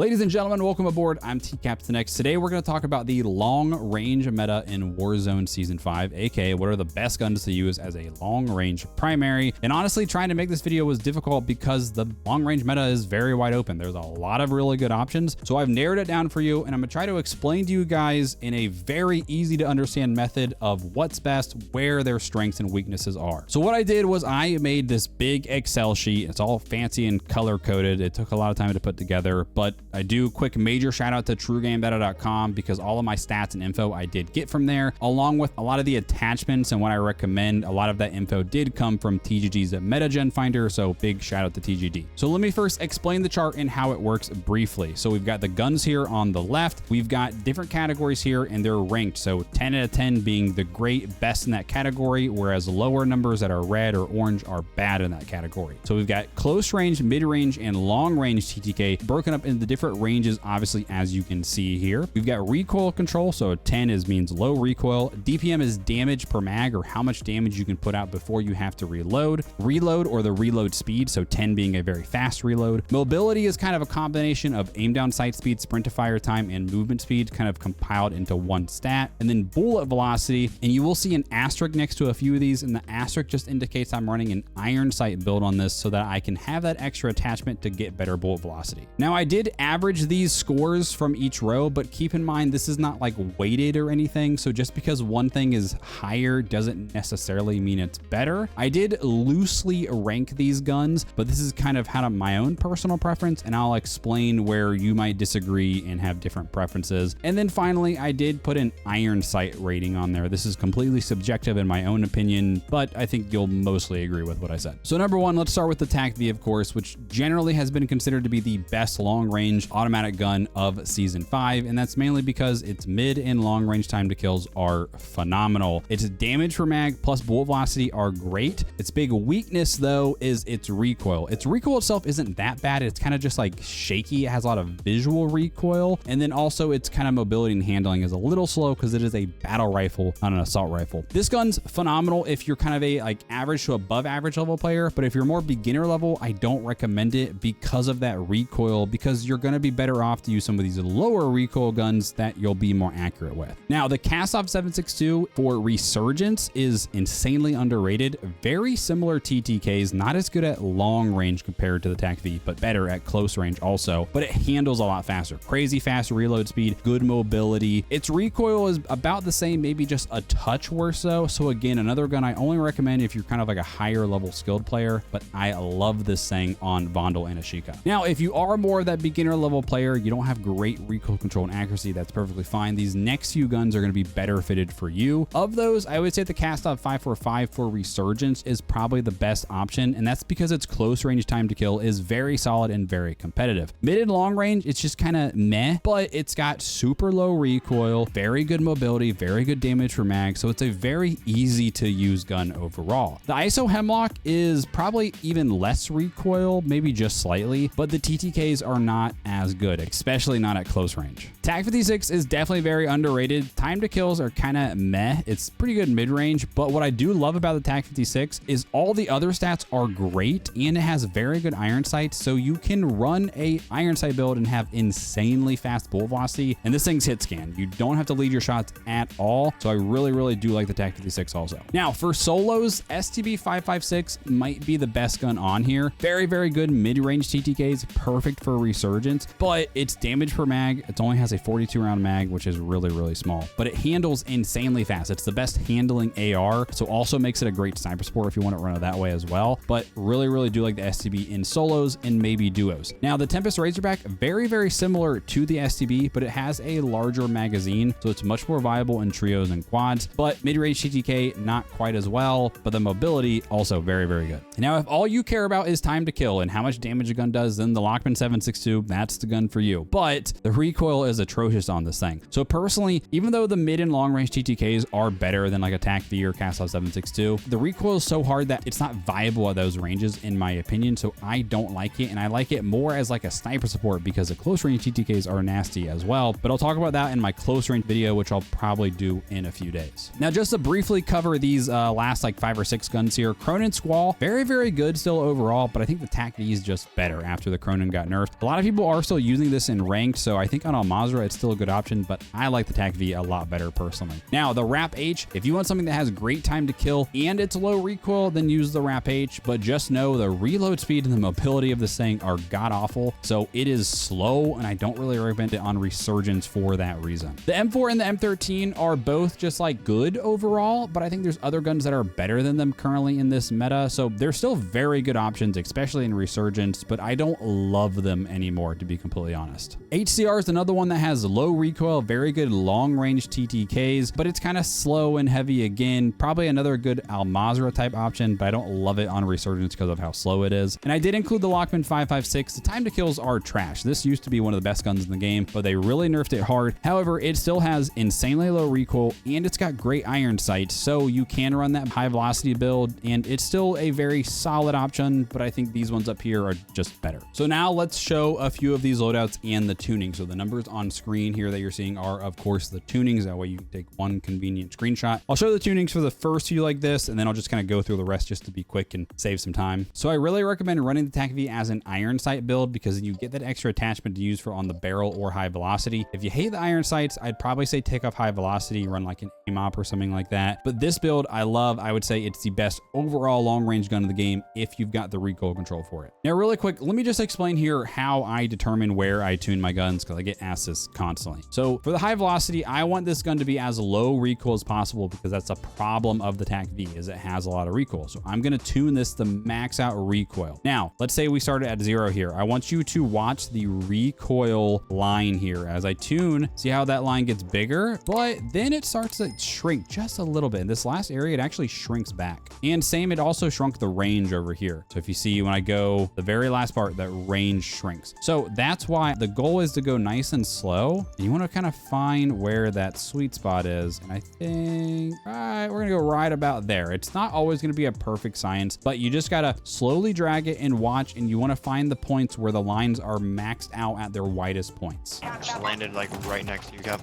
Ladies and gentlemen, welcome aboard. I'm TCaptainX. Today we're going to talk about the long range meta in Warzone Season 5, aka what are the best guns to use as a long range primary. And honestly, trying to make this video was difficult because the long range meta is very wide open. There's a lot of really good options. So I've narrowed it down for you, and I'm going to try to explain to you guys in a very easy to understand method of what's best, where their strengths and weaknesses are. So what I did was I made this big Excel sheet. It's all fancy and color coded. It took a lot of time to put together, but I do quick major shout out to TrueGameData.com because all of my stats and info I did get from there, along with a lot of the attachments and what I recommend. A lot of that info did come from TGG's MetaGen Finder, so big shout out to TGG. So let me first explain the chart and how it works briefly. So we've got the guns here on the left. We've got different categories here and they're ranked. So 10 out of 10 being the great best in that category, whereas lower numbers that are red or orange are bad in that category. So we've got close range, mid range, and long range TTK broken up into different ranges, obviously, as you can see here. We've got recoil control, so 10 means low recoil. DPM is damage per mag, or how much damage you can put out before you have to reload. Reload, or the reload speed, so 10 being a very fast reload. Mobility is kind of a combination of aim down sight speed, sprint to fire time, and movement speed, kind of compiled into one stat. And then bullet velocity, and you will see an asterisk next to a few of these, and the asterisk just indicates I'm running an iron sight build on this so that I can have that extra attachment to get better bullet velocity. Now, I did average these scores from each row, but keep in mind this is not like weighted or anything, so just because one thing is higher doesn't necessarily mean it's better. I did loosely rank these guns, but this is kind of how my own personal preference, and I'll explain where you might disagree and have different preferences. And then finally, I did put an iron sight rating on there. This is completely subjective in my own opinion, but I think you'll mostly agree with what I said. So number one, let's start with the TAC-V, of course, which generally has been considered to be the best long range automatic gun of Season 5, and that's mainly because its mid and long range time to kills are phenomenal. Its damage per mag plus bullet velocity are great. Its big weakness, though, is its recoil. Its recoil itself isn't that bad. It's kind of just like shaky. It has a lot of visual recoil, and then also its kind of mobility and handling is a little slow because it is a battle rifle, not an assault rifle. This gun's phenomenal if you're kind of a like average to above average level player, but if you're more beginner level, I don't recommend it because of that recoil, because you're going to be better off to use some of these lower recoil guns that you'll be more accurate with. Now, the Cast-Off 7.62 for Resurgence is insanely underrated. Very similar TTKs, not as good at long range compared to the TAC-V, but better at close range also, but it handles a lot faster. Crazy fast reload speed, good mobility. Its recoil is about the same, maybe just a touch worse though. So again, another gun I only recommend if you're kind of like a higher level skilled player, but I love this thing on Vondel and Ashika. Now, if you are more of that beginner level player, you don't have great recoil control and accuracy, that's perfectly fine. These next few guns are going to be better fitted for you. Of those, I would say the Cast-Off 545 for Resurgence is probably the best option, and that's because its close range time to kill is very solid and very competitive. Mid and long range, it's just kind of meh, but it's got super low recoil, very good mobility, very good damage per mag, so it's a very easy to use gun overall. The ISO Hemlock is probably even less recoil, maybe just slightly, but the TTKs are not as good, especially not at close range. TAC-56 is definitely very underrated. Time to kills are kind of meh. It's pretty good mid-range, but what I do love about the TAC-56 is all the other stats are great, and it has very good iron sight, so you can run a iron sight build and have insanely fast bullet velocity, and this thing's hit scan. You don't have to lead your shots at all, so I really do like the TAC-56 also. Now, for solos, STB-556 might be the best gun on here. Very good mid-range TTKs, perfect for Resurgence, but its damage per mag, it only has a 42 round mag, which is really small, but it handles insanely fast. It's the best handling AR, so also makes it a great sniper support if you want to run it that way as well, but really do like the STB in solos and maybe duos. Now, the Tempest Razorback, very similar to the STB, but it has a larger magazine, so it's much more viable in trios and quads, but mid-range TTK, not quite as well, but the mobility also very good. Now, if all you care about is time to kill and how much damage a gun does, then the Lockman 7.62, that's the gun for you. But the recoil is atrocious on this thing. So personally, even though the mid and long range TTKs are better than like a TAC-V or Cast-Off 7.62, the recoil is so hard that it's not viable at those ranges in my opinion, so I don't like it, and I like it more as like a sniper support because the close range TTKs are nasty as well, but I'll talk about that in my close range video, which I'll probably do in a few days. Now, just to briefly cover these last like 5 or 6 guns here, Cronin Squall, very good still overall, but I think the TAC-V is just better after the Cronin got nerfed. A lot of people are still using this in ranked, so I think on Al-Mazrah it's still a good option, but I like the TAC V a lot better personally. Now, the Wrap H, if you want something that has great time to kill and it's low recoil, then use the Wrap H, but just know the reload speed and the mobility of this thing are god-awful, so it is slow, and I don't really recommend it on Resurgence for that reason. The M4 and the M13 are both just like good overall, but I think there's other guns that are better than them currently in this meta, so they're still very good options, especially in Resurgence, but I don't love them anymore, to be completely honest. HCR is another one that has low recoil, very good long-range TTKs, but it's kind of slow and heavy again. Probably another good Al-Mazrah type option, but I don't love it on Resurgence because of how slow it is. And I did include the Lockman 5.56. The time to kills are trash. This used to be one of the best guns in the game, but they really nerfed it hard. However, it still has insanely low recoil and it's got great iron sights, so you can run that high velocity build and it's still a very solid option, but I think these ones up here are just better. So now let's show a few of these loadouts and the tuning. So the numbers on screen here that you're seeing are of course the tunings. That way you can take one convenient screenshot. I'll show the tunings for the first few like this, and then I'll just kind of go through the rest just to be quick and save some time. So I really recommend running the TAC V as an iron sight build because you get that extra attachment to use for on the barrel or high velocity. If you hate the iron sights, I'd probably say take off high velocity, run like an AIM-OP or something like that. But this build I love. I would say it's the best overall long range gun in the game if you've got the recoil control for it. Now really quick, let me just explain here how I determine where I tune my guns because I get asked this constantly. So for the high velocity, I want this gun to be as low recoil as possible because that's a problem of the TAC V is it has a lot of recoil. So I'm going to tune this to max out recoil. Now, let's say we started at 0 here. I want you to watch the recoil line here as I tune. See how that line gets bigger, but then it starts to shrink just a little bit. In this last area, it actually shrinks back. And same, it also shrunk the range over here. So if you see when I go the very last part, that range shrinks. So that's why the goal is to go nice and slow. And you want to kind of find where that sweet spot is. And I think, all right, we're going to go right about there. It's not always going to be a perfect science, but you just got to slowly drag it and watch. And you want to find the points where the lines are maxed out at their widest points. Just landed like right next to you, Cap.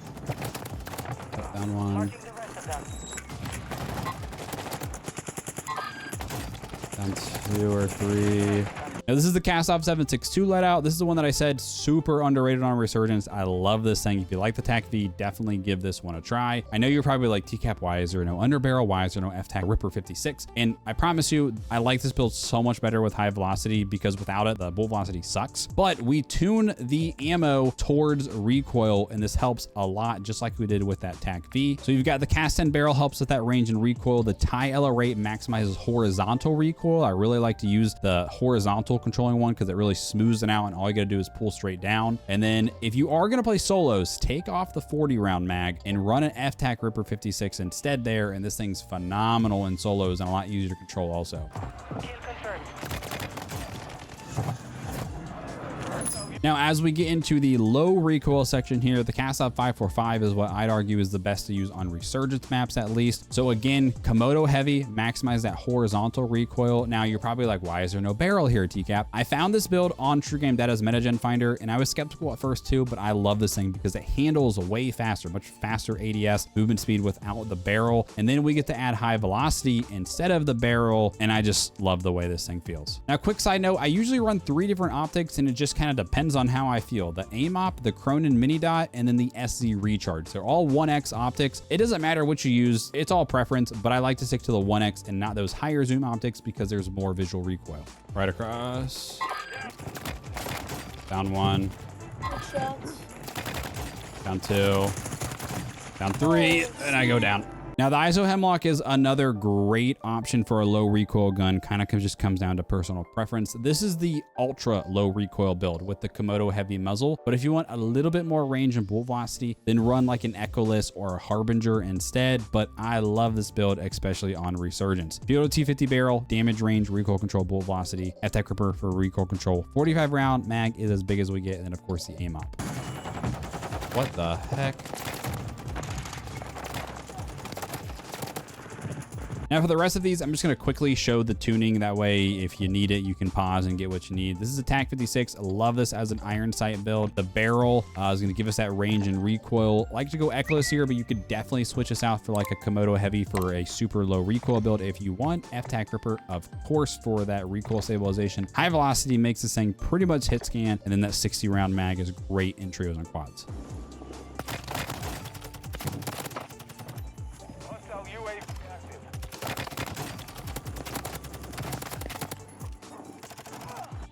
Down one. Down 2 or 3. Now this is the Cast-Off 7.62 let out. This is the one that I said super underrated on Resurgence. I love this thing. If you like the TAC V, definitely give this one a try. I know you're probably like, TCap, why is there no underbarrel? Why is there no F-TAC Ripper 56? And I promise you, I like this build so much better with high velocity because without it, the bolt velocity sucks. But we tune the ammo towards recoil, and this helps a lot, just like we did with that TAC V. So you've got the Cast 10 barrel helps with that range and recoil. The Tie LR8 maximizes horizontal recoil. I really like to use the horizontal controlling one because it really smooths it out and all you gotta do is pull straight down. And then if you are gonna play solos, take off the 40 round mag and run an F-TAC Ripper 56 instead there, and this thing's phenomenal in solos and a lot easier to control also. Now, as we get into the low recoil section here, the Cast-Off 545 is what I'd argue is the best to use on Resurgence maps at least. So again, Komodo heavy, maximize that horizontal recoil. Now you're probably like, why is there no barrel here, TCap? I found this build on True Game Data's MetaGen Finder, and I was skeptical at first too, but I love this thing because it handles way faster, much faster ADS movement speed without the barrel. And then we get to add high velocity instead of the barrel, and I just love the way this thing feels. Now, quick side note, I usually run 3 different optics, and it just kind of depends on how I feel. The AIM-OP, the Cronin Mini Dot, and then the SZ Recharge. They're all 1x optics. It doesn't matter which you use. It's all preference, but I like to stick to the 1x and not those higher zoom optics because there's more visual recoil. Right across. Down 1. Down 2. Down 3. And I go down. Now, the ISO Hemlock is another great option for a low recoil gun. Kind of just comes down to personal preference. This is the ultra low recoil build with the Komodo heavy muzzle. But if you want a little bit more range and bolt velocity, then run like an Echoless or a Harbinger instead. But I love this build, especially on Resurgence. Field T50 barrel, damage range, recoil control, bolt velocity, F-TAC Ripper for recoil control. 45 round mag is as big as we get. And then of course the AIM-OP. What the heck? Now for the rest of these, I'm just going to quickly show the tuning. That way, if you need it, you can pause and get what you need. This is a TAC 56. I love this as an iron sight build. The barrel is going to give us that range and recoil. I like to go echoless here, but you could definitely switch this out for like a Komodo heavy for a super low recoil build if you want. F-Tac Ripper, of course, for that recoil stabilization. High velocity makes this thing pretty much hit scan, and then that 60 round mag is great in trios and quads.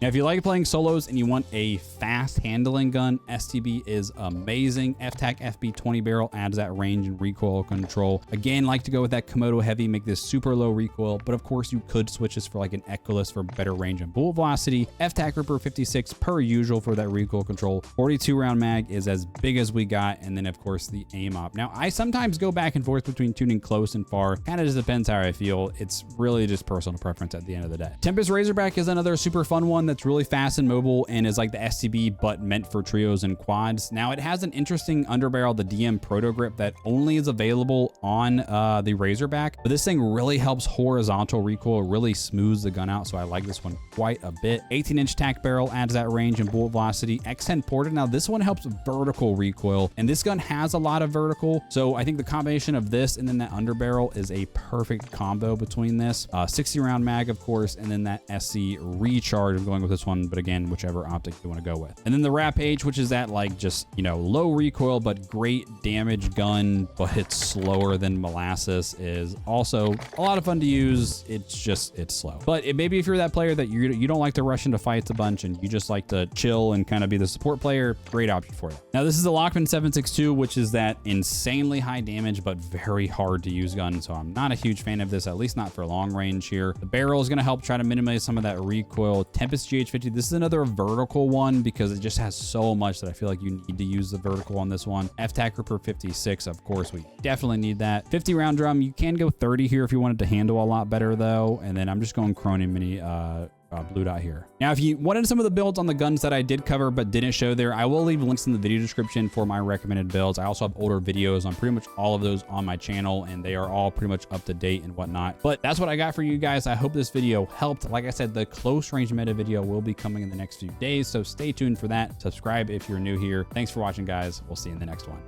Now, if you like playing solos and you want a fast handling gun, STB is amazing. F-Tac FB20 barrel adds that range and recoil control. Again, like to go with that Komodo heavy, make this super low recoil, but of course you could switch this for like an echoless for better range and bullet velocity. F-Tac Ripper 56 per usual for that recoil control. 42 round mag is as big as we got, and then of course the aim op. Now, I sometimes go back and forth between tuning close and far. Kind of just depends how I feel. It's really just personal preference at the end of the day. Tempest Razorback is another super fun one that's really fast and mobile and is like the STB but meant for trios and quads. Now it has an interesting underbarrel, the DM Proto Grip, that only is available on the Razorback, but this thing really helps horizontal recoil, really smooths the gun out, so I like this one quite a bit. 18-inch tack barrel adds that range and bullet velocity. X10 ported. Now this one helps vertical recoil, and this gun has a lot of vertical, so I think the combination of this and then that underbarrel is a perfect combo between this. 60 round mag, of course, and then that SC recharge. I'm going with this one, but again, whichever optic you want to go with. And then the Rampage, which is that like just, you know, low recoil but great damage gun, but it's slower than molasses, is also a lot of fun to use. It's slow. But maybe if you're that player that you don't like to rush into fights a bunch and you just like to chill and kind of be the support player, great option for you. Now this is the Lockman 762, which is that insanely high damage but very hard to use gun, so I'm not a huge fan of this, at least not for long range here. The barrel is going to help try to minimize some of that recoil. Tempest GH50, this is another vertical one because it just has so much that I feel like you need to use the vertical on this one. F-Tac Ripper 56, of course, we definitely need that. 50 round drum, you can go 30 here if you wanted to handle a lot better though, and then I'm just going Chromium Mini blue dot here. Now, if you wanted some of the builds on the guns that I did cover but didn't show there, I will leave links in the video description for my recommended builds. I also have older videos on pretty much all of those on my channel, and they are all pretty much up to date and whatnot. But that's what I got for you guys. I hope this video helped. Like I said, the close range meta video will be coming in the next few days, so stay tuned for that. Subscribe if you're new here. Thanks for watching, guys. We'll see you in the next one.